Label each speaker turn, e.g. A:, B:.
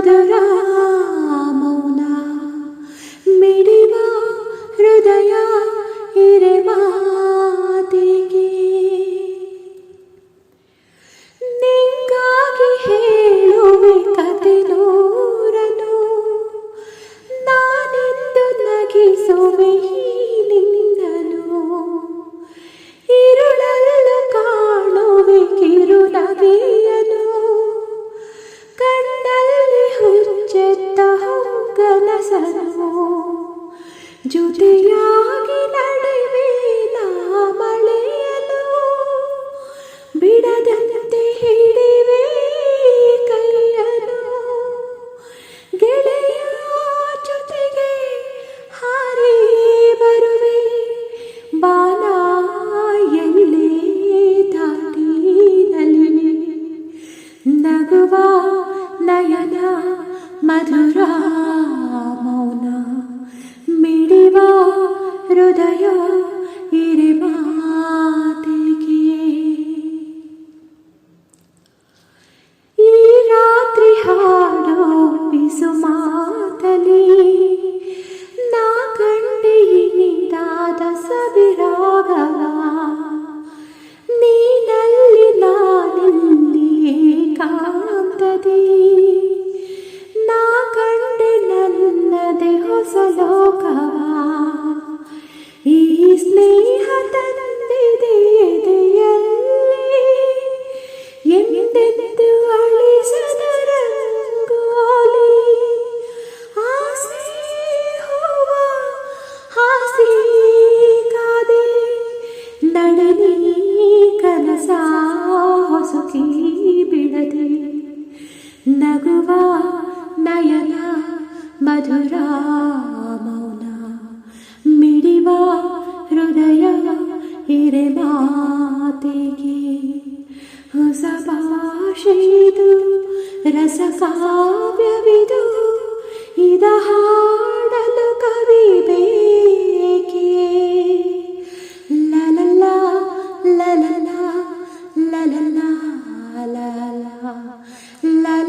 A: ಮಧುರ ಮೌನ ಮಿಡಿವ ಹೃದಯ ಹಿರೆ ಮಾತಿಗೆ ನಿಂಗಾಗಿ ಹೇಳುವೆ ಕತೆ ನೂರನು ನಾನೆಂದು ನಗಿಸುವೆ ನಿನ್ನನು ഇരുളಲ್ಲೂ ಕಾಣುವೆ ಕಿರುನಗೆಯನು ಕಣ್ಣಲ್ಲಿ ಹುಚ್ಚೆತ್ತ ಕನಸನು ಜೊತೆಯಾಗಿ ನಡೆವೆ ನಾ ಮಳೆಯನು ಬಿಡದಂತೆ ಹಿಡಿವೆ ಕೈಯನು ಗೆಳೆಯ ಜೊತೆಗೆ ಹಾರಿ ಬರುವೆ ಬಾನ ಎಲ್ಲೇ ದಾಟಿ ನಲಿವೆ ನಗುವ ನಯನ ಮಧುರ ಮೌನ ಮಿಡಿವ ಹೃದಯ ಹಿರೆ ಮಾತಿಗೆ ಈ ರಾತ್ರಿ ಹಾಡೋ ಪಿಸು ಮಾತಲಿ ನಾ ಕಂಡೆ ಇನಿದಾದ ಸವಿರಾಗವ ನೀನಲ್ಲಿ ನಾನಿಲ್ಲಿ ಏಕಾಂತದಿ ನಾ ಕಂಡೆ ನನ್ನದೇ ಹೊಸ ಲೋಕವ ಈ ಸ್ನೇಹ ತಂದಿದೆ ಎದೆಯಲ್ಲಿ ಎಂದೆಂದು ಅಳಿಸದ ರಂಗೋಲಿ ಆಸೆ ಹೂವ ಹಾಸಿ ಕಾದೆ ನಳಿನಿ ಕನಸ ಹೊಸುಕಿ ಬಿಡದೆ ನಗುವ ನಯನ ಮಧುರ ಮೌನ ಮಿಡಿವ ಹೃದಯ ಹಿರೆ ಮಾತಿಗೆ ಹೊಸ ಭಾಷೆದು ರಸ ಕಾವ್ಯವಿದು ಇದ ಹಾಡಲು ಕವಿ ಬೇಕೆ ಲಲಲ ಲಲಲ ಲಲಲ ಲಲ